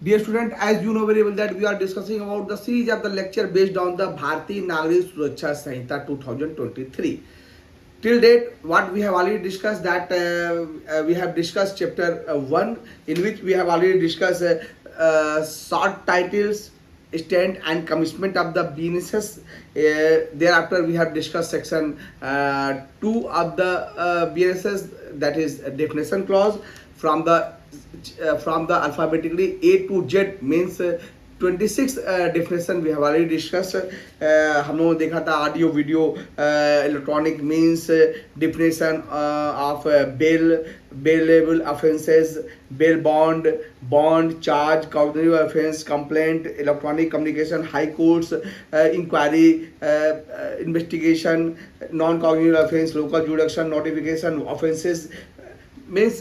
Dear student, as you know very well that we are discussing about the series of the lecture based on the Bharatiya Nagrik Suraksha Sanhita 2023. Till date, what we have already discussed that we have discussed chapter 1, in which we have already discussed short titles, stand and commencement of the businesses. Thereafter, we have discussed section 2 of the businesses, that is definition clause from the alphabetically A to Z means 26 definition we have already discussed. हम लोगों ने देखा था audio video electronic means definition of bailable offences, bail bond, bond charge, cognitive offence, complaint, electronic communication, high courts, inquiry, investigation, non cognitive offence, local jurisdiction, notification offences means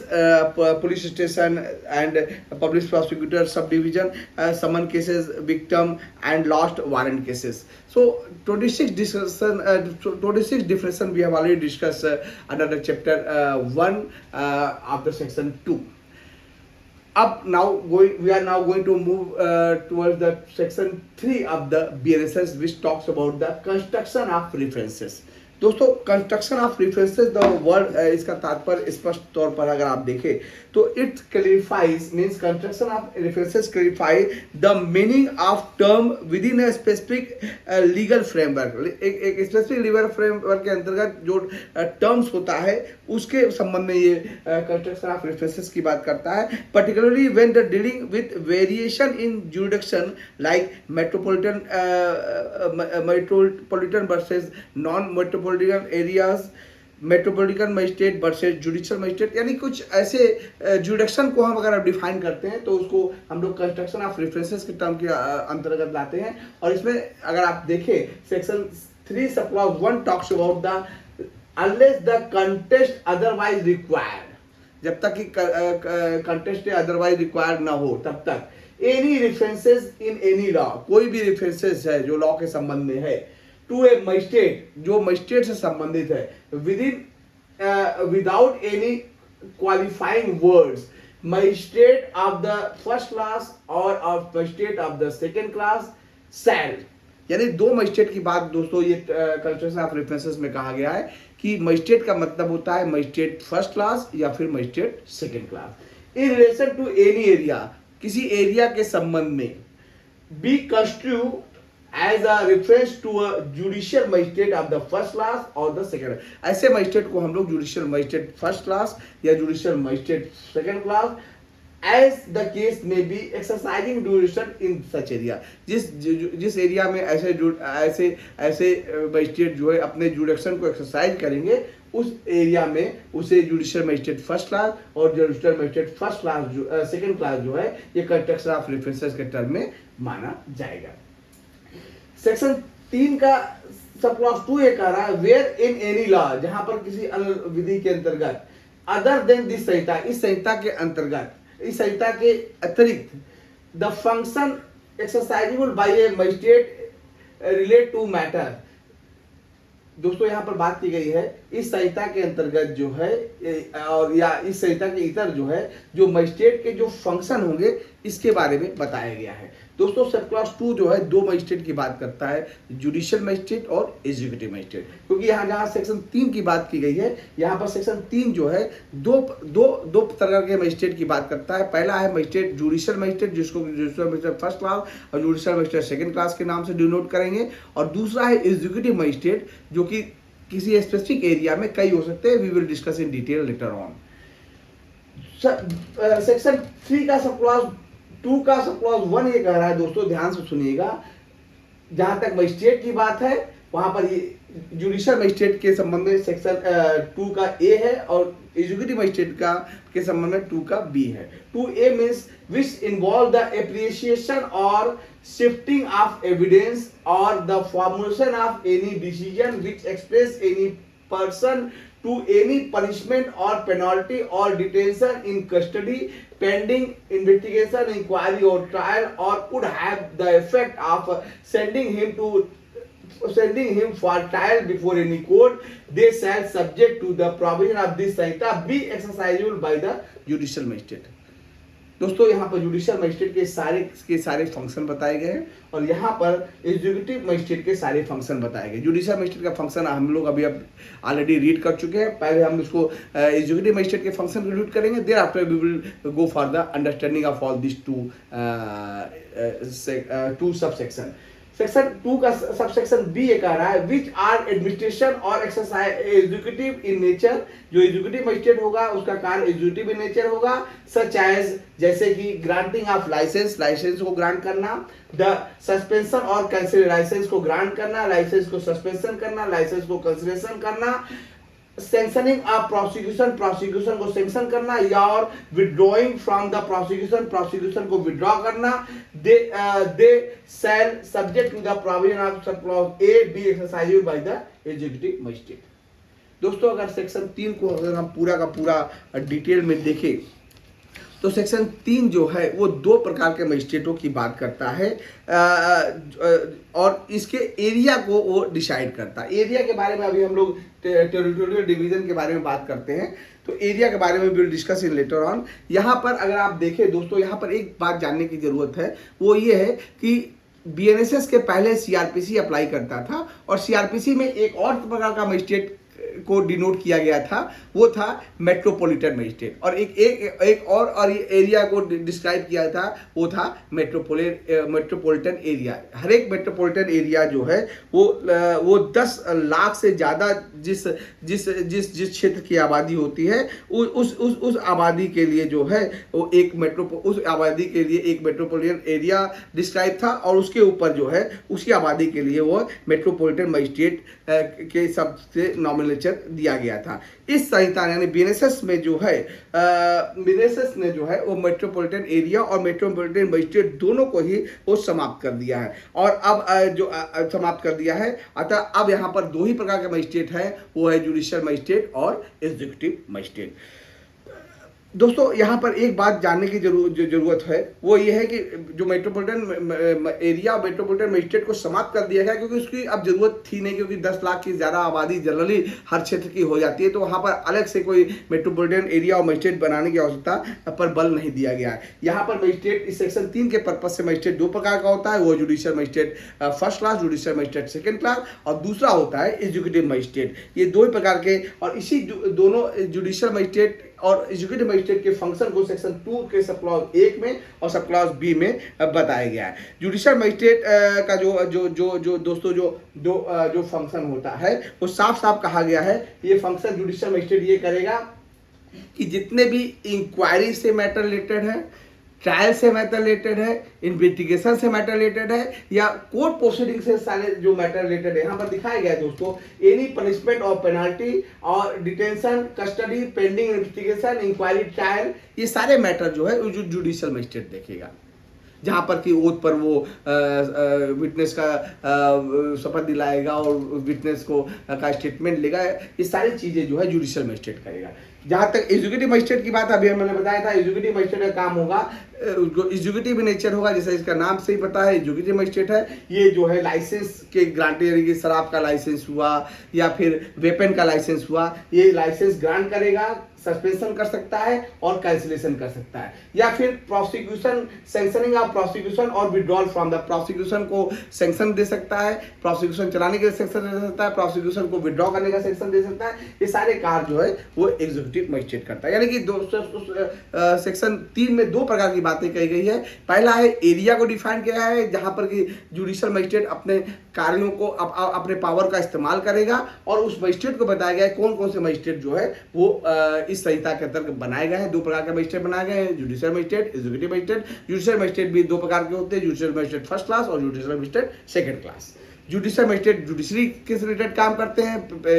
police station and public prosecutor subdivision, summon cases, victim and lost warrant cases. So 26 definition we have already discussed under the chapter 1 of the section 2. We are now going to move towards the section 3 of the BNSS, which talks about the construction of references. दोस्तों construction of references the word, इसका तात्पर्य स्पष्ट तौर पर अगर आप देखें तो it clarifies means construction of references clarify the meaning of term with in a specific legal framework. एक स्पेसिफिक लीगल फ्रेमवर्क के अंतर्गत जो टर्म्स होता है उसके संबंध में ये कंस्ट्रक्शन ऑफ रेफरेंसेस की बात करता है. Particularly when the dealing with variation in jurisdiction like metropolitan versus non metropolitan areas, metropolitan magistrate versus judicial magistrate, यानी कुछ ऐसे जुडिक्शन को हम अगर डिफाइन करते हैं तो उसको हम लोग कंस्ट्रक्शन ऑफ रेफरेंसेस के टर्म के अंतर्गत लाते हैं. और इसमें अगर आप देखें section 3 sub clause 1 talks about the unless the contest otherwise required, जब तक कि कंटेस्ट अदरवाइज रिक्वायर्ड ना हो तब तक any references in any law, कोई भी रेफरेंसेस है जो लॉ के संबंध में है टू ए मजिस्ट्रेट, जो मजिस्ट्रेट से संबंधित है, with in without any qualifying words, magistrate of the first class और of magistrate of the second class shall, यानी दो मजिस्ट्रेट की बात दोस्तों ये कंस्ट्रक्शन ऑफ रेफरेंसेस में कहा गया है कि मजिस्ट्रेट का मतलब होता है मजिस्ट्रेट फर्स्ट क्लास या फिर magistrate second class. In relation to any area, किसी एरिया के संबंध में, be construe as a reference to a judicial magistrate of the first class or the second. ऐसे मजिस्ट्रेट को हम लोग जुडिशियल मजिस्ट्रेट फर्स्ट क्लास या judicial magistrate second class as the case may be exercising jurisdiction in such area. जिस area में ऐसे magistrate जो है अपने जुडिक्शन को एक्सरसाइज करेंगे उस एरिया में उसे जुडिशियल मजिस्ट्रेट फर्स्ट क्लास और judicial magistrate first class second class जो है ये कंस्ट्रक्शन ऑफ रेफरेंसेस के टर्म में माना जाएगा. सेक्शन 3 का सब क्लॉज 2 ये कह रहा है वेयर इन एनी लॉ, जहां पर किसी अन्य विधि के अंतर्गत अदर देन दिस संहिता, इस संहिता के अंतर्गत, इस संहिता के अतिरिक्त the function exercisable by a magistrate relate to matter. दोस्तों यहाँ पर बात की गई है इस संहिता के अंतर्गत जो है और या इस संहिता के इतर जो है जो मजिस्ट्रेट के जो फंक्शन होंगे इसके बारे में बताया गया है. दोस्तों सब क्लास 2 जो है दो मजिस्ट्रेट की बात करता है, जुडिशियल मजिस्ट्रेट और एग्जीक्यूटिव मजिस्ट्रेट, क्योंकि यहाँ जहाँ सेक्शन 3 की बात की गई है यहाँ पर सेक्शन 3 जो है दो तरह के मजिस्ट्रेट की बात करता है. पहला है मजिस्ट्रेट जुडिशियल मजिस्ट्रेट जिसको जुडिशियल मजिस्ट्रेट फर्स्ट क्लास और जुडिशियल मजिस्ट्रेट सेकंड क्लास के नाम से डिनोट करेंगे. और दूसरा है एग्जीक्यूटिव मजिस्ट्रेट जो कि किसी स्पेसिफिक एरिया में कई हो सकते हैं. We will discuss in detail later on. Section 3 का सब क्लॉज 2 का सब क्लॉज 1 ये कह रहा है, दोस्तों ध्यान से सुनिएगा, जहां तक मजिस्ट्रेट की बात है वहां पर ये जुडिशियल मजिस्ट्रेट के संबंध में सेक्शन 2 का ए है और एग्जीक्यूटिव मजिस्ट्रेट का के संबंध में 2 का बी है. 2A means which involve the appreciation और शिफ्टिंग ऑफ एविडेंस और the formulation of any decision which express any person to any punishment or penalty or detention in custody pending investigation, inquiry or trial, or would have the effect of sending him for trial before any court, they shall subject to the provision of this Samhita be exercisable by the judicial magistrate. दोस्तों यहाँ पर judicial magistrate के सारे function बताए गए हैं और यहाँ पर एग्जीक्यूटिव मजिस्ट्रेट के सारे फंक्शन बताए गए। जुडिशियल मजिस्ट्रेट का फंक्शन हम लोग अभी अब ऑलरेडी रीड कर चुके हैं। पहले हम इसको एग्जीक्यूटिव मजिस्ट्रेट के फंक्शन को रीड करेंगे, thereafter we will go for the understanding of all this two subsection. Section 2 का सबसेक्शन बी ये कह रहा है विच आर एडमिनिस्ट्रेशन और एक्सरसाइज एग्जीक्यूटिव इन नेचर। जो एग्जीक्यूटिव मजिस्ट्रेट होगा उसका कार्य एग्जीक्यूटिव इन नेचर होगा, सच एज जैसे कि ग्रांटिंग ऑफ लाइसेंस को ग्रांट करना, द सस्पेंशन और कैंसिल लाइसेंस को ग्रांट करना, लाइसेंस को सस्पेंशन करना, लाइसेंस को कैंसिलेशन करना, सैंक्शनिंग ऑफ प्रोसिक्यूशन को सैंक्शन करना या और विड्रॉइंग फ्रॉम द प्रोसिक्यूशन को विड्रॉ करना। They shall subject to the provision of sub clause A B exercised by the executive magistrate. दोस्तों अगर सेक्शन 3 को अगर हम पूरा का पूरा डिटेल में देखें तो सेक्शन 3 जो है वो 2 प्रकार के मजिस्ट्रेटों की बात करता है और इसके एरिया को वो डिसाइड करता है। एरिया के बारे में अभी हम लोग टेरिटोरियल डिवीजन के बारे में बात करते हैं, तो एरिया के बारे में will discuss in later on. यहाँ पर अगर आप देखें दोस्तों, यहाँ पर एक बात जानने की जरूरत है, वो ये है कि बीएनएसएस के पहले सीआरपीसी अप्लाई करता था और सीआरपीसी में एक और प्रकार का मजिस्ट्रेट को डिनोट किया गया था, वो था मेट्रोपॉलिटन मजिस्ट्रेट, और एक और एरिया को डिस्क्राइब किया था, वो था मेट्रोपॉलिटन एरिया। हर एक मेट्रोपॉलिटन एरिया जो है वो 10 लाख से ज़्यादा जिस क्षेत्र की आबादी होती है उस आबादी के लिए जो है वो उस आबादी के लिए एक मेट्रोपॉलिटन एरिया डिस्क्राइब था और उसके ऊपर जो है उसकी आबादी के लिए वो मेट्रोपॉलिटन मजिस्ट्रेट के सबसे नॉमिनेचर दिया गया था। इस संहिता यानी बीएनएसएस में जो है बीएनएसएस ने जो है वो मेट्रोपॉलिटन एरिया और मेट्रोपॉलिटन मजिस्ट्रेट दोनों को ही वो समाप्त कर दिया है और अब समाप्त कर दिया है। अतः अब यहाँ पर 2 ही प्रकार के मजिस्ट्रेट हैं, वो है जुडिशियल मजिस्ट्रेट और एग्जीक्यूटिव मजिस्ट्रेट। दोस्तों यहाँ पर एक बात जानने की जरूरत है, वो ये है कि जो मेट्रोपॉलिटन एरिया और मेट्रोपॉलिटन मजिस्ट्रेट को समाप्त कर दिया गया क्योंकि उसकी अब जरूरत थी नहीं, क्योंकि 10 लाख की ज़्यादा आबादी जनरली हर क्षेत्र की हो जाती है, तो वहाँ पर अलग से कोई मेट्रोपॉलिटन एरिया और मजिस्ट्रेट बनाने की आवश्यकता पर बल नहीं दिया गया है। यहाँ पर मजिस्ट्रेट इस सेक्शन 3 के पर्पज से मजिस्ट्रेट 2 प्रकार का होता है, वो judicial magistrate first class, judicial magistrate second class, और दूसरा होता है एग्जीक्यूटिव मजिस्ट्रेट। ये 2 ही प्रकार के, और इसी दोनों जुडिशियल मजिस्ट्रेट और एग्जीक्यूटिव मजिस्ट्रेट के फंक्शन को सेक्शन 2 के सब क्लॉज 1 में और सब क्लॉज बी में बताया गया है। जुडिशियल मजिस्ट्रेट का जो दोस्तों जो फंक्शन होता है वो साफ साफ कहा गया है। ये फंक्शन जुडिशियल मजिस्ट्रेट ये करेगा कि जितने भी इंक्वायरी से मैटर रिलेटेड है, ट्रायल से मैटर रिलेटेड है, इन्वेस्टिगेशन से मैटर रिलेटेड है, या कोर्ट प्रोसीडिंग से सारे जो मैटर रिलेटेड है, यहाँ पर दिखाया गया है दोस्तों, एनी पनिशमेंट और पेनाल्टी और detention, custody, pending investigation, inquiry, trial, ये सारे मैटर जो है जो जुडिशियल मजिस्ट्रेट देखेगा। जहाँ पर कि ओथ पर वो विटनेस का शपथ दिलाएगा और विटनेस को का स्टेटमेंट लेगा, ये सारी चीज़ें जो है जुडिशियल मजिस्ट्रेट करेगा। जहाँ तक एग्जीक्यूटिव मजिस्ट्रेट की बात अभी मैंने बताया था, एग्जीक्यूटिव मजिस्ट्रेट का काम होगा एग्जीक्यूटिव नेचर होगा, जैसे इसका नाम से ही पता है एग्जीक्यूटिव मजिस्ट्रेट है। ये जो है लाइसेंस के ग्रांटेड, यानी कि शराब का लाइसेंस हुआ या फिर वेपन का लाइसेंस हुआ, ये लाइसेंस ग्रांट करेगा, सस्पेंशन कर सकता है और कैंसिलेशन कर सकता है, या फिर प्रोसिक्यूशन, सैंक्शनिंग ऑफ प्रोसिक्यूशन और विड्रॉल फ्रॉम द प्रोसिक्यूशन को सैंक्शन दे सकता है, प्रोसिक्यूशन चलाने के लिए सैंक्शन दे सकता है, प्रोसिक्यूशन को विड्रॉ करने का सैंक्शन दे सकता है। ये सारे कार्य जो है वो एग्जीक्यूटिव मजिस्ट्रेट करता है। यानी कि सेक्शन 3 में 2 प्रकार की बातें कही गई है। पहला है एरिया को डिफाइन किया है, जहां पर कि जुडिशियल मजिस्ट्रेट अपने कार्यों को अपने पावर का इस्तेमाल करेगा, और उस मजिस्ट्रेट को बताया गया है कौन कौन से मजिस्ट्रेट जो है वो इस संहिता के अंतर्गत बनाए गए हैं। 2 प्रकार के मजिस्ट्रेट बनाए गए हैं, judicial magistrate, executive magistrate. Judicial magistrate भी 2 प्रकार के होते हैं, जुडिशियल मजिस्ट्रेट फर्स्ट क्लास और judicial magistrate second class. Judicial magistrate judiciary के रिलेटेड काम करते हैं,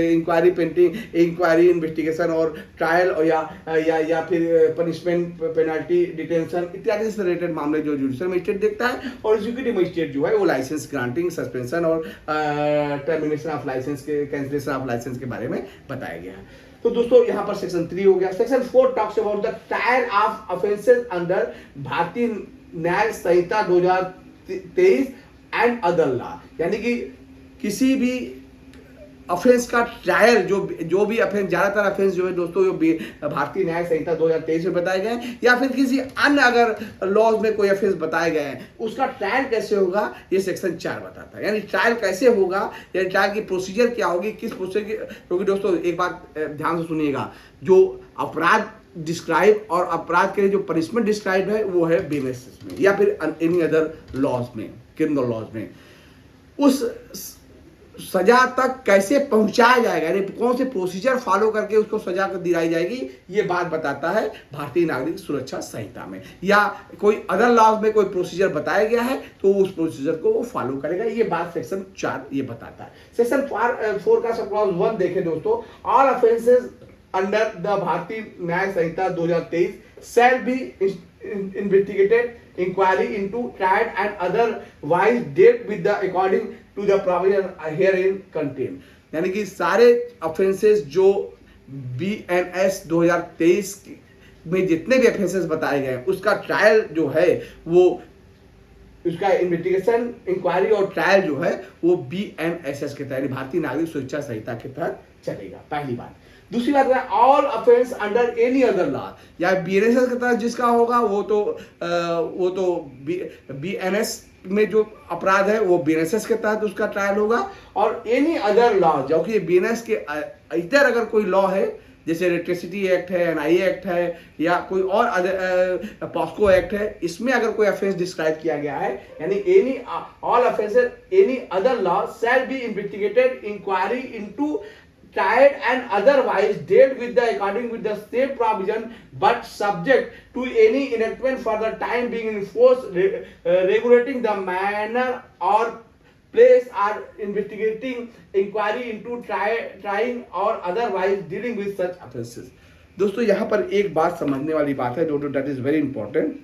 इंक्वायरी, पेंटिंग, इंक्वायरी, इन्वेस्टिगेशन और ट्रायल, और या फिर पनिशमेंट, पेनल्टी, डिटेंशन इत्यादि से रिलेटेड मामले जो जुडिशियल मजिस्ट्रेट देखता है। और एग्जीक्यूटिव मजिस्ट्रेट जो है वो लाइसेंस ग्रांटिंग, सस्पेंशन और टर्मिनेशन ऑफ लाइसेंस के, कैंसिलेशन ऑफ लाइसेंस के बारे में बताया गया है। तो दोस्तों यहाँ पर सेक्शन 3 हो गया। Section 4 talks about the trial of offences under भारतीय न्याय संहिता 2023 एंड अदर लॉ, यानी कि किसी भी ऑफेंस का ट्रायल जो भी ऑफेंस, ज़्यादातर ऑफेंस जो है दोस्तों जो भारतीय न्याय संहिता 2023 में बताए गए हैं या फिर किसी अन्य अगर लॉज में कोई ऑफेंस बताए गए हैं, उसका ट्रायल कैसे होगा ये सेक्शन 4 बताता है। यानी ट्रायल कैसे होगा, यानी ट्रायल की प्रोसीजर क्या होगी, किस प्रोसीजर की, क्योंकि दोस्तों एक बात ध्यान से सुनिएगा, जो अपराध डिस्क्राइब और अपराध के लिए जो पनिशमेंट डिस्क्राइब है वो है बीएनएस में या फिर एनी अदर लॉज में, क्रिमिनल लॉज में। उस सजा तक कैसे पहुंचाया जाएगा, यानी कौन से प्रोसीजर फॉलो करके उसको सजा दिलाई जाएगी, ये बात बताता है भारतीय नागरिक सुरक्षा संहिता में। या कोई अदर लॉज में कोई प्रोसीजर बताया गया है तो उस प्रोसीजर को वो फॉलो करेगा, ये बात सेक्शन 4 ये बताता है। सेक्शन 4 का सब क्लॉज 1 देखें दोस्तों, ऑल ऑफेंसेस अंडर द भारतीय न्याय संहिता 2023 shall be investigated, inquiry into, tried and otherwise dealt with the according to the provision herein contained। यानी कि सारे ऑफेंसेस जो BNS 2023 में जितने भी ऑफेंसेस बताए गए उसका ट्रायल जो है वो, उसका इन्वेस्टिगेशन, इंक्वायरी और ट्रायल जो है वो BNSS के तहत, भारतीय नागरिक सुरक्षा संहिता के तहत चलेगा, पहली बात। दूसरी बात है all offence under any other law, या बीएनएस के तहत जिसका होगा वो तो बीएनएस में जो अपराध है वो बीएनएस के तहत उसका ट्रायल होगा, और एनी अदर लॉ जो कि बीएनएस के इधर अगर कोई लॉ है जैसे इलेक्ट्रिसिटी एक्ट है, एनआईए एक्ट है या कोई और पॉस्को एक्ट है, इसमें अगर कोई ऑफेंस डिस्क्राइब किया गया है, यानी any all offences any other law shall be investigated, inquiry into, tried and otherwise dealt with the according with the state provision but subject to any enactment for the time being in force regulating the manner or place or investigating, inquiry into, trying or otherwise dealing with such offenses। दोस्तों यहाँ पर एक बात समझने वाली बात है दोस्तों, दैट इज वेरी इंपॉर्टेंट,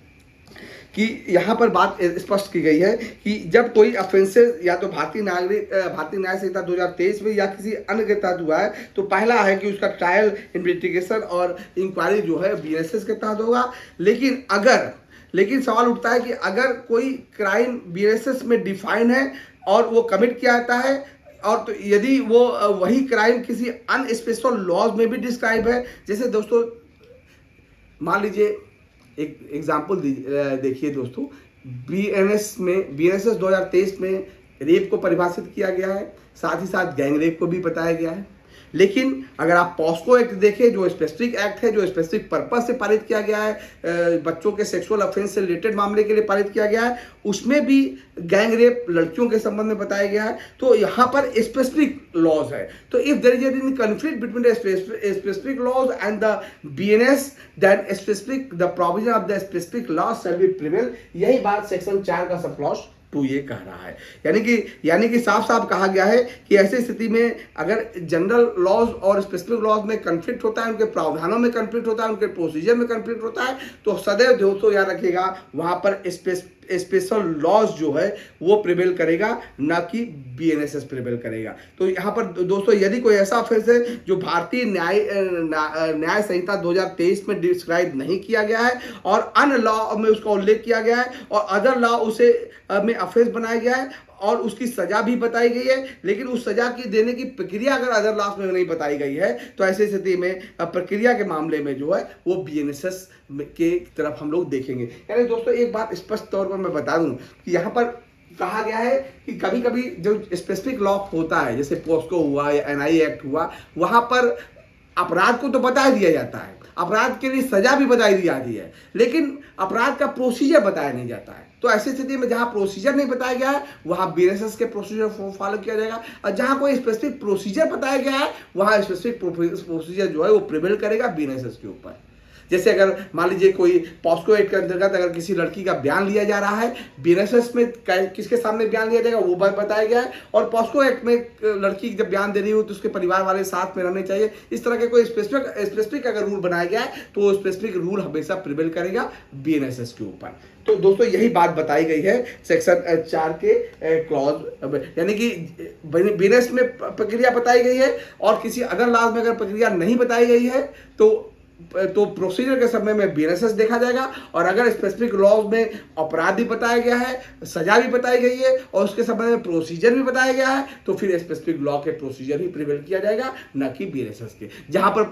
कि यहाँ पर बात स्पष्ट की गई है कि जब कोई ऑफेंसेस या तो भारतीय न्याय संहिता 2023 में या किसी अन्य के तहत हुआ है तो पहला है कि उसका ट्रायल, इन्वेस्टिगेशन और इंक्वायरी जो है बीएनएस के तहत होगा। लेकिन सवाल उठता है कि अगर कोई क्राइम बीएनएस में डिफाइन है और वो कमिट किया जाता है, और तो यदि वो वही क्राइम किसी अनस्पेसिफाइड लॉज में भी डिस्क्राइब है, जैसे दोस्तों मान लीजिए एक एग्जाम्पल देखिए दोस्तों, बीएनएस 2023 में रेप को परिभाषित किया गया है, साथ ही साथ गैंग रेप को भी बताया गया है। लेकिन अगर आप पॉस्को एक्ट देखें जो स्पेसिफिक एक्ट है, जो स्पेसिफिक पर्पस से पारित किया गया है, बच्चों के सेक्सुअल ऑफेंस से रिलेटेड मामले के लिए पारित किया गया है, उसमें भी गैंग रेप लड़कियों के संबंध में बताया गया है। तो यहाँ पर स्पेसिफिक लॉज है, तो if there is any conflict between the specific laws and the BNS then specific the provision of the specific law shall be prevail. यही बात सेक्शन 4 का सब क्लॉज 2 ये कह रहा है। यानी कि साफ साफ कहा गया है कि ऐसी स्थिति में अगर जनरल लॉज और स्पेसिफिक लॉज में कॉन्फ्लिक्ट होता है, उनके प्रावधानों में कॉन्फ्लिक्ट होता है, उनके प्रोसीजर में कॉन्फ्लिक्ट होता है, तो सदैव दोस्तों याद रखिएगा वहां पर स्पेशल लॉज जो है वो प्रिवेल करेगा, ना कि बीएनएसएस प्रिवेल करेगा। तो यहाँ पर दोस्तों यदि कोई ऐसा ऑफेंस है जो भारतीय न्याय संहिता 2023 में डिस्क्राइब नहीं किया गया है और अन्य लॉ में उसका उल्लेख किया गया है और अदर लॉ उसे में ऑफेंस बनाया गया है और उसकी सजा भी बताई गई है, लेकिन उस सजा की देने की प्रक्रिया अगर अदर लॉज में नहीं बताई गई है, तो ऐसी स्थिति में प्रक्रिया के मामले में जो है वो बीएनएसएस के तरफ हम लोग देखेंगे। यानी दोस्तों एक बात स्पष्ट तौर पर मैं बता दूं कि यहाँ पर कहा गया है कि कभी कभी जो स्पेसिफिक लॉ होता है, जैसे पॉस्को हुआ या एनआईए एक्ट हुआ, वहां पर अपराध को तो बता दिया जाता है, अपराध के लिए सजा भी बताई दी जाती है, लेकिन अपराध का प्रोसीजर बताया नहीं जाता है। तो ऐसी स्थिति में जहां प्रोसीजर नहीं बताया गया है वहां बीएनएसएस के प्रोसीजर फॉलो किया जाएगा, और जहां कोई स्पेसिफिक प्रोसीजर बताया गया है वहां स्पेसिफिक प्रोसीजर जो है वो प्रिवेल करेगा बीएनएसएस के ऊपर। जैसे अगर मान लीजिए कोई पॉस्को एक्ट के अंतर्गत अगर किसी लड़की का बयान लिया जा रहा है, बीएनएसएस में किसके सामने बयान लिया जाएगा वो बताया गया है, और पॉस्को एक्ट में लड़की जब बयान दे रही हो तो उसके परिवार वाले साथ में रहने चाहिए। इस तरह के कोई स्पेसिफिक अगर रूल बनाया गया है तो वो स्पेसिफिक रूल हमेशा प्रिवेल करेगा बीएनएसएस के ऊपर। तो दोस्तों यही बात बताई गई है सेक्शन 4 के क्लॉज, यानी कि बीएनएस में प्रक्रिया बताई गई है और किसी अदर लॉज में अगर प्रक्रिया नहीं बताई गई है तो तो प्रोसीजर के समय में बीएनएसएस देखा जाएगा। और अगर स्पेसिफिक लॉज में अपराध भी बताया गया है, सजा भी बताई गई है और उसके संबंध में प्रोसीजर भी बताया गया है, तो फिर स्पेसिफिक लॉ के प्रोसीजर ही प्रिवेल किया जाएगा, न कि बीएनएसएस के। जहां पर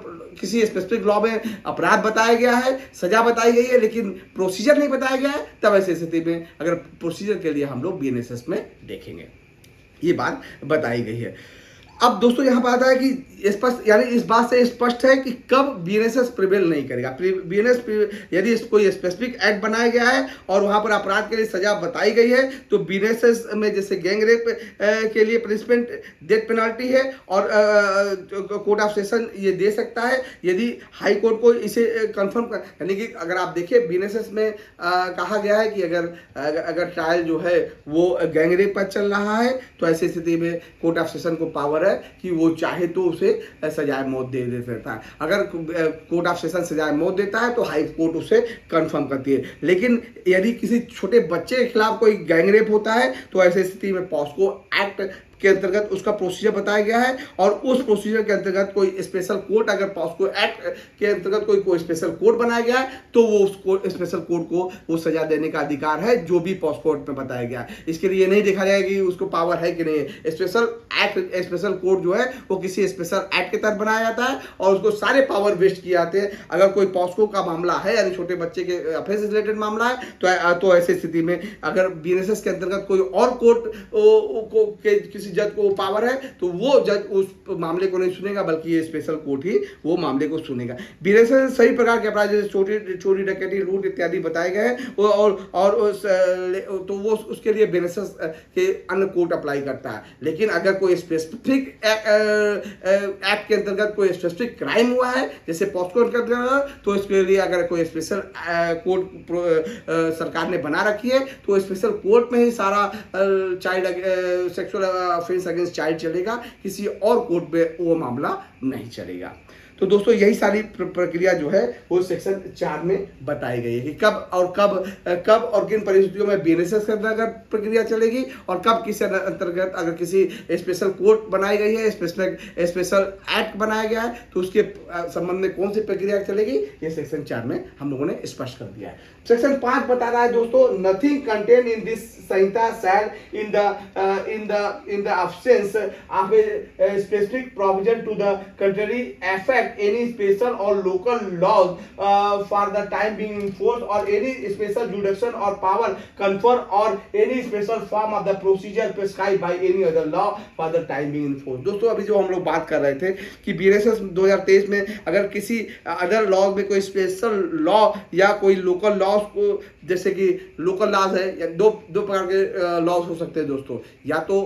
किसी स्पेसिफिक लॉ में अपराध बताया गया है, सजा बताई गई है, लेकिन प्रोसीजर नहीं बताया गया है, तब ऐसी स्थिति में अगर प्रोसीजर के लिए हम लोग बीएनएसएस में देखेंगे। ये बात बताई गई है। अब दोस्तों यहाँ पर आता है कि स्पष्ट, यानी इस बात से स्पष्ट है कि कब बीएनएसएस प्रिवेल नहीं करेगा। यदि कोई स्पेसिफिक एक्ट बनाया गया है और वहाँ पर अपराध के लिए सजा बताई गई है, तो बीएनएसएस में जैसे गैंग रेप के लिए पनिशमेंट डेथ पेनाल्टी है और कोर्ट ऑफ सेशन ये दे सकता है यदि हाई कोर्ट को इसे कंफर्म कर, यानी कि अगर आप देखिए बीएनएसएस में कहा गया है कि अगर ट्रायल जो है वो गैंग रेप पर चल रहा है, तो ऐसी स्थिति में कोर्ट ऑफ सेशन को पावर है कि वो चाहे तो उसे सजाए मौत दे सकता है। अगर कोर्ट ऑफ सेशन सजाए मौत देता है तो हाई कोर्ट उसे कंफर्म करती है। लेकिन यदि किसी छोटे बच्चे के खिलाफ कोई गैंग रेप होता है, तो ऐसी स्थिति में पॉस्को एक्ट के अंतर्गत उसका प्रोसीजर बताया गया है और उस प्रोसीजर के अंतर्गत कोई स्पेशल कोर्ट, अगर पॉस्को एक्ट के अंतर्गत कोई स्पेशल कोर्ट बनाया गया है, तो वो उस स्पेशल कोर्ट को वो सजा देने का अधिकार है जो भी पॉस्को एक्ट में बताया गया है। इसके लिए ये नहीं देखा जाएगा कि उसको पावर है कि नहीं। स्पेशल कोर्ट जो है वो किसी स्पेशल एक्ट के तहत बनाया जाता है और उसको सारे पावर वेस्ट किए जाते हैं। अगर कोई पॉस्को का मामला है, यानी छोटे बच्चे के अफेंस रिलेटेड मामला है, तो ऐसी स्थिति में अगर बीएनएसएस के अंतर्गत कोई और कोर्ट को किसी जज को पावर है, तो वो जज उस मामले को नहीं सुनेगा, बल्कि ये स्पेशल कोर्ट ही वो मामले को सुनेगा। बीएनएसएस सही प्रकार के अपराध जैसे चोरी डकैती लूट इत्यादि बताए गए हैं तो वो उसके लिए बीएनएसएस के अन्य कोर्ट अप्लाई करता है। लेकिन अगर कोई स्पेसिफिक एक्ट के अंतर्गत कोई स्पेसिफिक क्राइम हुआ है, जैसे पॉस्को के अंतर्गत, तो इसके लिए अगर कोई स्पेशल कोर्ट सरकार ने बना रखी है, तो स्पेशल कोर्ट में ही सारा child sexual offence against child चलेगा, किसी और कोर्ट में वो मामला नहीं चलेगा। तो दोस्तों यही सारी प्रक्रिया जो है वो सेक्शन 4 में बताई गई है कि कब और किन परिस्थितियों में बीएनएसएस के अंतर्गत प्रक्रिया चलेगी और कब किस अंतर्गत अगर किसी स्पेशल कोर्ट बनाई गई है, स्पेशल एक्ट बनाया गया है, तो उसके संबंध में कौन सी प्रक्रिया चलेगी, ये सेक्शन 4 में हम लोगों ने स्पष्ट कर दिया है। सेक्शन 5 बता रहा है दोस्तों, nothing contain in this Samhita shall in the absence of a specific provision to the contrary affect any special or local laws for the time being in force or any special jurisdiction or power confer or any special form of the procedure prescribed by any other law for the time being in force। दोस्तों अभी जो हम लोग बात कर रहे थे कि बीएनएसएस 2023 में अगर किसी अदर लॉज में कोई स्पेशल लॉ या कोई लोकल लॉज को, जैसे कि लोकल लॉज है या दो प्रकार के लॉज हो सकते हैं दोस्तों, या तो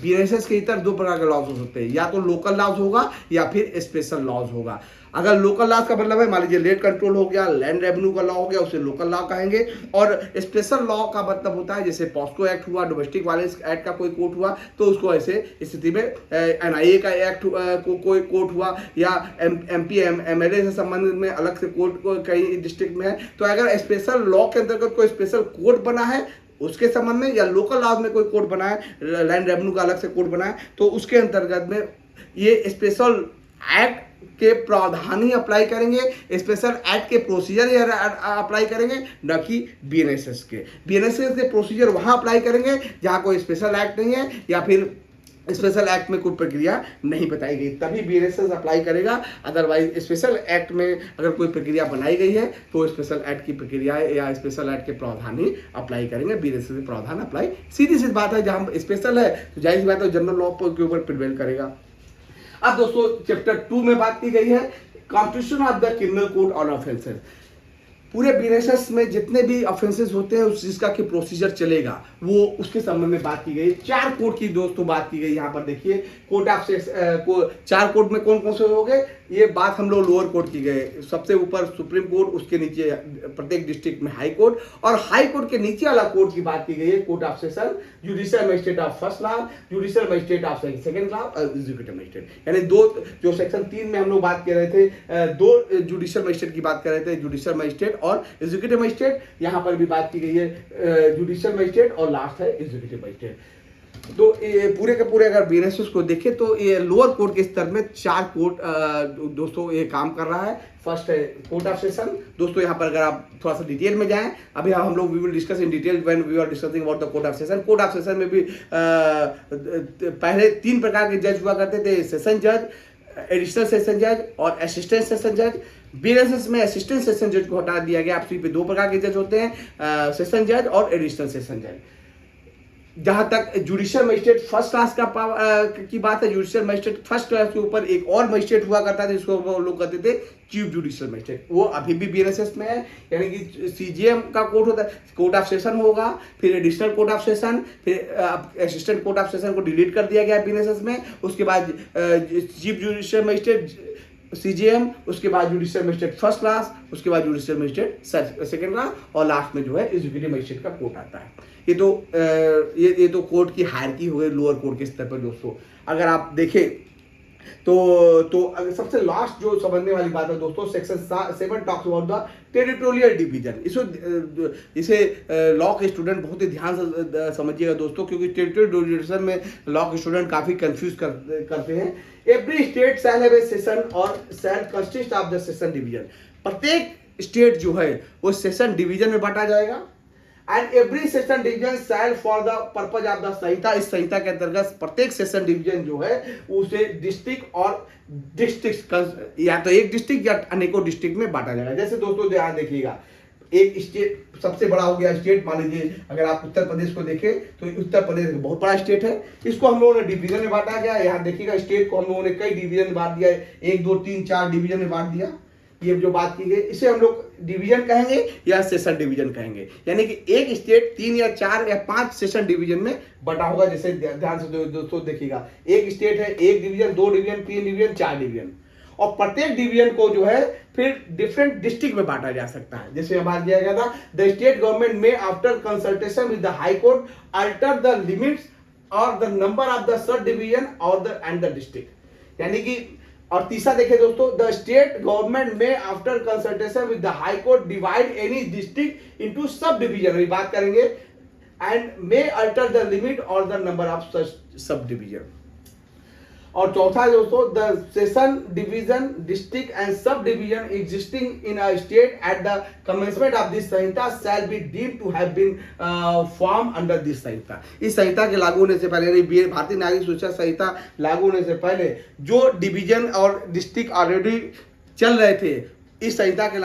बीएनएसएस के इतर 2 प्रकार के लॉज हो सकते हैं, या तो लोकल लॉज होगा या फिर स्पेशल लॉज होगा। अगर लोकल लॉज का मतलब है, मान लीजिए लैंड कंट्रोल हो गया, लैंड रेवेन्यू का लॉ हो गया, उसे लोकल लॉ कहेंगे। और स्पेशल लॉ का मतलब होता है जैसे पॉस्को एक्ट हुआ, डोमेस्टिक वायलेंस एक्ट का कोई कोर्ट हुआ, तो उसको ऐसे स्थिति में एनआईए का एक्ट कोई कोर्ट हुआ, या एमपी एमएलए से संबंधित में अलग से कोर्ट कई डिस्ट्रिक्ट में है। तो अगर स्पेशल लॉ के अंतर्गत कोई स्पेशल कोर्ट बना है उसके संबंध में, या लोकल लॉज में कोई कोर्ट बना है, लैंड रेवेन्यू का अलग से कोर्ट बना है, तो उसके अंतर्गत में ये स्पेशल एक्ट के प्रावधान ही अप्लाई करेंगे, स्पेशल एक्ट के प्रोसीजर अप्लाई करेंगे, न कि बीएनएसएस के प्रोसीजर वहां अप्लाई करेंगे जहां कोई स्पेशल एक्ट नहीं है या फिर स्पेशल एक्ट में कोई प्रक्रिया नहीं बताई गई, तभी बीएनएसएस अप्लाई करेगा। अदरवाइज स्पेशल एक्ट में अगर कोई प्रक्रिया बनाई गई है तो स्पेशल एक्ट की प्रक्रिया या स्पेशल एक्ट के प्रावधान ही अप्लाई करेंगे, बीएनएसएस के प्रावधान अप्लाई। सीधी सी बात है, जहां स्पेशल है तो जाहिर सी बात है जनरल लॉ के ऊपर प्रिवेल करेगा। अब दोस्तों चैप्टर 2 में बात की गई है constitution of the criminal code on offences. पूरे बीएनएसएस में जितने भी ऑफेंसेस होते हैं उस जिसका की प्रोसीजर चलेगा वो उसके संबंध में बात की गई। 4 कोड की दोस्तों बात की गई। यहाँ पर देखिए कोर्ट ऑफ 4 कोड में कौन कौन से हो गए, ये बात हम लोग लोअर कोर्ट की गए। सबसे ऊपर सुप्रीम कोर्ट, उसके नीचे प्रत्येक डिस्ट्रिक्ट में हाई कोर्ट, और हाई कोर्ट के नीचे वाला कोर्ट की बात की गई है court of session, judicial magistrate of first class, judicial magistrate of second class और एग्जीक्यूटिव मजिस्ट्रेट। यानी 2 जो सेक्शन 3 में हम लोग बात कर रहे थे, 2 जुडिशियल मजिस्ट्रेट की बात कर रहे थे, जुडिशियल मजिस्ट्रेट और एग्जीक्यूटिव मजिस्ट्रेट। यहाँ पर भी बात की गई है जुडिशियल मजिस्ट्रेट और लास्ट है एग्जीक्यूटिव मजिस्ट्रेट। तो ये पूरे के पूरे अगर बीएनएसएस को देखें तो ये लोअर कोर्ट के स्तर में 4 कोर्ट दोस्तों ये काम कर रहा है। फर्स्ट है कोर्ट ऑफ सेशन। दोस्तों यहाँ पर अगर आप थोड़ा सा डिटेल में जाएं, अभी हम लोग we will discuss in detail when we are discussing about the court of session. Court of session में भी पहले 3 प्रकार के जज हुआ करते थे, सेशन जज, एडिशनल सेशन जज और असिस्टेंट सेशन जज। बीएनएसएस में असिस्टेंट सेशन जज को हटा दिया गया। आप पे 2 प्रकार के जज होते हैं, सेशन जज और एडिशनल सेशन जज। जहां तक जुडिशियल मजिस्ट्रेट फर्स्ट क्लास की बात है, जुडिशियल मजिस्ट्रेट फर्स्ट क्लास के ऊपर एक और मजिस्ट्रेट हुआ करता था जिसको वो लोग कहते थे चीफ जुडिशियल मजिस्ट्रेट। वो अभी भी बीएनएसएस में है, यानी कि सीजीएम का कोर्ट होता है, कोर्ट ऑफ सेशन होगा, फिर एडिशनल कोर्ट ऑफ सेशन, फिर असिस्टेंट कोर्ट ऑफ सेशन को डिलीट कर दिया गया बीएनएसएस में। उसके बाद चीफ जुडिशियल मजिस्ट्रेट सीजीएम, उसके बाद जुडिशियल मजिस्ट्रेट फर्स्ट क्लास, उसके बाद जुडिशियल मजिस्ट्रेट सेकंड क्लास और लास्ट में जो है एग्जीक्यूटिव मजिस्ट्रेट का कोर्ट आता है। ये तो कोर्ट की हायरार्की हो गई लोअर कोर्ट के स्तर पर। दोस्तों अगर आप देखें तो अगर सबसे लास्ट जो समझने वाली बात है दोस्तों, section 7 talks about the territorial division. इसे लॉ के स्टूडेंट बहुत ही ध्यान से समझिएगा दोस्तों, क्योंकि टेरिटोरियल डिवीजन में लॉ के स्टूडेंट काफी कंफ्यूज करते हैं। Every state shall have a session और shall consist of the session division. प्रत्येक स्टेट जो है वो सेशन डिवीजन में बांटा जाएगा। And every session division shall for the purpose of the संहिता। इस संहिता के अंतर्गत प्रत्येक सेशन डिवीजन जो है उसे डिस्ट्रिक्ट और डिस्ट्रिक्ट या तो एक डिस्ट्रिक्ट या अनेकों डिस्ट्रिक्ट में बांटा जाएगा। जैसे दोस्तों ध्यान देखिएगा, एक स्टेट सबसे बड़ा हो गया स्टेट, मान लीजिए अगर आप उत्तर प्रदेश को देखें तो उत्तर प्रदेश बहुत बड़ा स्टेट है, इसको हम लोगों ने डिवीजन में बांटा गया। यहाँ देखिएगा स्टेट को हम लोगों ने कई डिवीजन में बांट दिया है, 1 2 3 4 डिवीजन में बांट दिया। ये जो बात की गई इसे हम लोग डिवीजन कहेंगे या सेशन डिवीजन कहेंगे, यानी कि एक स्टेट 3 या 4 या 5 सेशन डिवीजन में बटा होगा। जैसे ध्यान से दोस्तों देखिएगा, एक स्टेट है, 1 डिवीजन, 2 डिवीजन, 3 डिवीजन, 4 डिवीजन, और प्रत्येक डिवीजन को जो है फिर डिफरेंट डिस्ट्रिक्ट में बांटा जा सकता है। जैसे बात किया गया था, the state government may after consultation with the high court alter the limits और the number of the sub division और द एंड द डिस्ट्रिक्ट। यानी कि और तीसरा देखिए दोस्तों, the state government may after consultation with the high court divide any district into sub division, ये बात करेंगे, and may alter the limit और the number of sub division. और चौथा दोस्तों, the session division district and sub division existing in a state at the commencement of this Samhita shall be deemed to have been form under this संहिता। इस संहिता के लागू होने से पहले, यानी भारतीय नागरिक सूचना संहिता लागू होने से पहले जो डिवीजन और डिस्ट्रिक्ट ऑलरेडी चल रहे थे, इस संहिता के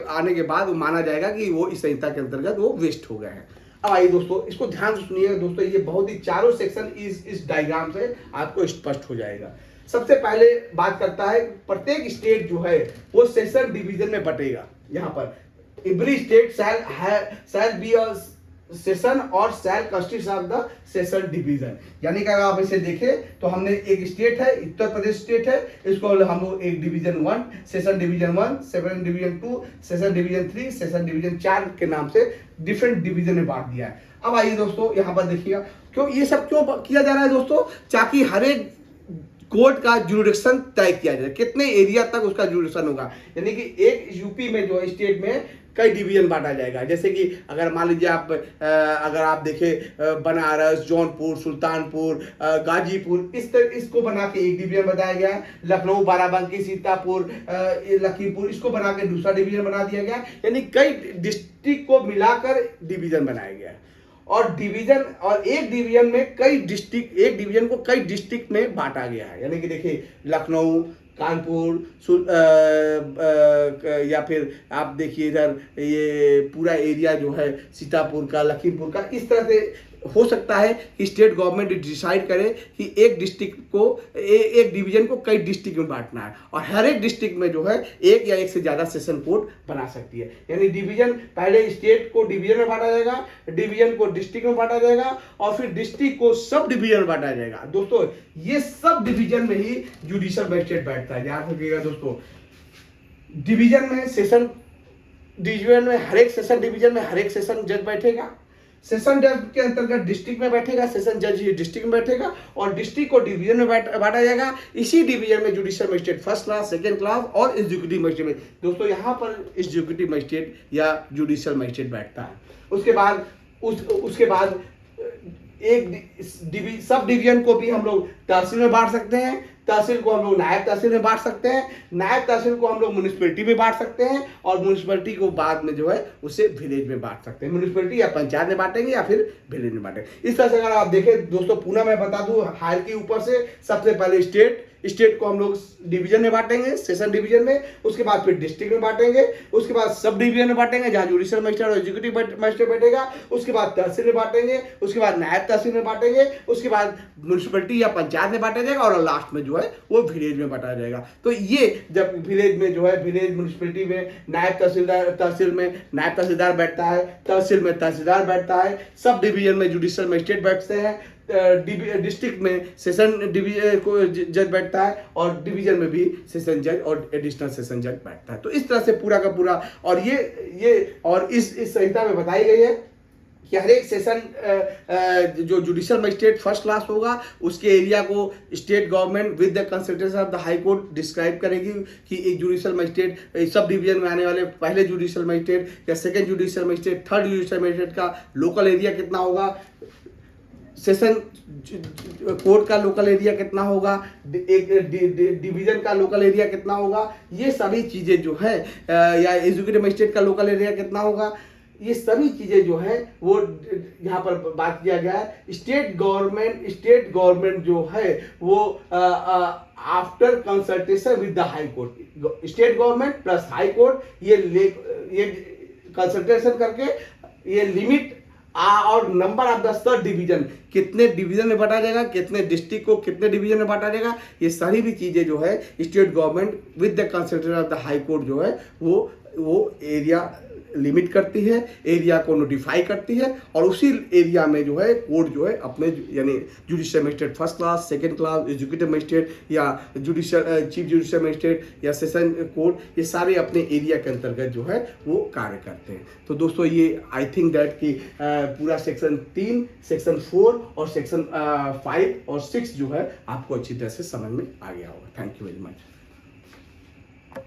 आने के बाद वो माना जाएगा कि वो इस संहिता के अंतर्गत वो वेस्ट हो गए हैं। अब आइए दोस्तों, इसको ध्यान से सुनिएगा दोस्तों, ये बहुत ही चारों सेक्शन इस डायग्राम से आपको स्पष्ट हो जाएगा। सबसे पहले बात करता है, प्रत्येक स्टेट जो है वो सेशन डिवीजन में बटेगा। यहाँ पर every state shall be a session और shall consist of the session division. यानी कि अगर आप इसे देखें तो हमने एक स्टेट है, उत्तर प्रदेश स्टेट है, इसको हम लोग एक division 1, session division 1, session division 2, session division 3, session division 4 के नाम से डिफरेंट डिवीजन में बांट दिया है। अब आइए दोस्तों यहाँ पर देखिएगा, क्यों ये सब क्यों किया जा रहा है दोस्तों, ताकि हर एक कोर्ट का जुरिडिक्शन तय किया जाए, कितने एरिया तक उसका जुरिडिक्शन होगा। यानी कि एक यूपी में जो है स्टेट में कई डिवीजन बांटा जाएगा। जैसे कि अगर मान लीजिए अगर आप देखें बनारस, जौनपुर, सुल्तानपुर, गाजीपुर, इसको बना के एक डिवीजन बताया गया है। लखनऊ, बाराबंकी, सीतापुर, लखीमपुर, इसको बना के दूसरा डिवीजन बना दिया गया। यानी कई डिस्ट्रिक्ट को मिलाकर डिवीजन बनाया गया है। और डिवीजन और एक डिवीजन में कई डिस्ट्रिक्ट, एक डिवीजन को कई डिस्ट्रिक्ट में बांटा गया है। यानी कि देखिए लखनऊ, कानपुर, या फिर आप देखिए इधर ये पूरा एरिया जो है सीतापुर का, लखीमपुर का, इस तरह से हो सकता है कि स्टेट गवर्नमेंट डिसाइड करे कि एक डिस्ट्रिक्ट को एक डिवीजन को कई डिस्ट्रिक्ट में बांटना है, और हर एक डिस्ट्रिक्ट में जो है एक या एक से ज्यादा सेशन कोर्ट बना सकती है। यानी डिवीजन, पहले स्टेट को डिवीजन में बांटा जाएगा, डिवीजन को डिस्ट्रिक्ट में बांटा जाएगा, और फिर डिस्ट्रिक्ट को सब डिवीजन में बांटा जाएगा। दोस्तों ये सब डिवीजन में ही जुडिशियल मजिस्ट्रेट बैठता है, ध्यान रखिएगा दोस्तों। डिवीजन में सेशन डिवीजन में हर एक सेशन डिवीजन में हर एक सेशन जज बैठेगा। सेशन जज के अंतर्गत डिस्ट्रिक्ट में बैठेगा, सेशन जज ही डिस्ट्रिक्ट में बैठेगा, और डिस्ट्रिक्ट को डिवीजन में बांटा जाएगा। इसी डिवीजन में judicial magistrate first class, second class और एग्जीक्यूटिव मजिस्ट्रेट में, दोस्तों यहाँ पर एग्जीक्यूटिव मजिस्ट्रेट या जुडिशियल मजिस्ट्रेट बैठता है। उसके बाद सब डिवीजन को भी हम लोग तहसील में बांट सकते हैं, तहसील को हम लोग नायब तहसील में बांट सकते हैं, नायब तहसील को हम लोग म्यूनिसिपैलिटी में बांट सकते हैं, और म्यूनिसिपैलिटी को बाद में जो है उसे विलेज में बांट सकते हैं। म्यूनिसिपैलिटी या पंचायत में बांटेंगे या फिर विलेज में बांटेंगे। इस तरह से अगर आप देखें दोस्तों, पुनः मैं बता दूं हायरार्की ऊपर से, सबसे पहले स्टेट को हम लोग डिवीजन में बांटेंगे, सेशन डिवीजन में, उसके बाद फिर डिस्ट्रिक्ट में बांटेंगे, उसके बाद सब डिवीजन में बांटेंगे जहां जुडिशियल मजिस्ट्रेट और एग्जीक्यूटिव मजिस्ट्रेट बैठेगा, उसके बाद तहसील में बांटेंगे, उसके बाद नायब तहसील में बांटेंगे, उसके बाद म्यूनिसिपैलिटी या पंचायत में बांटा जाएगा, और लास्ट में जो है वो विलेज में बांटा जाएगा। तो ये जब विलेज में जो है, विलेज म्यूनिसिपैलिटी में नायब तहसीलदार, तहसील में नायब तहसीलदार बैठता है, तहसील में तहसीलदार बैठता है, सब डिवीजन में जुडिशियल मजिस्ट्रेट बैठते हैं, डिस्ट्रिक्ट में सेशन डिवीजन को जज बैठता है, और डिवीजन में भी सेशन जज और एडिशनल सेशन जज बैठता है। तो इस तरह से पूरा का पूरा, और ये और इस संहिता में बताई गई है कि हर एक सेशन जो जुडिशियल मजिस्ट्रेट फर्स्ट क्लास होगा, उसके एरिया को state government with the consultation of the high court describe करेगी कि एक जुडिशियल मजिस्ट्रेट सब डिवीजन में आने वाले पहले जुडिशियल मजिस्ट्रेट या second judicial magistrate, third judicial magistrate का लोकल एरिया कितना होगा, सेशन कोर्ट का लोकल एरिया कितना होगा, एक डिवीजन का लोकल एरिया कितना होगा, ये सभी चीज़ें जो है, या एग्जीक्यूटिव मजिस्ट्रेट का लोकल एरिया कितना होगा, ये सभी चीज़ें जो है वो यहाँ पर बात किया गया है। स्टेट गवर्नमेंट जो है वो after consultation with the high court, state government plus high court ये कंसल्टेशन करके ये लिमिट और number of the sub division, कितने डिवीजन में बांटा जाएगा, कितने डिस्ट्रिक्ट को कितने डिवीजन में बांटा जाएगा, ये सारी भी चीजें जो है state government with the consultation of the high court जो है वो एरिया लिमिट करती है, एरिया को नोटिफाई करती है, और उसी एरिया में जो है कोर्ट जो है अपने यानी judicial magistrate first class, second class, executive magistrate या चीफ जुडिशियल मजिस्ट्रेट या सेशन कोर्ट, ये सारे अपने एरिया के अंतर्गत जो है वो कार्य करते हैं। तो दोस्तों ये आई थिंक दैट कि पूरा सेक्शन 3, सेक्शन 4 और सेक्शन 5 और 6 जो है आपको अच्छी तरह से समझ में आ गया होगा। Thank you very much.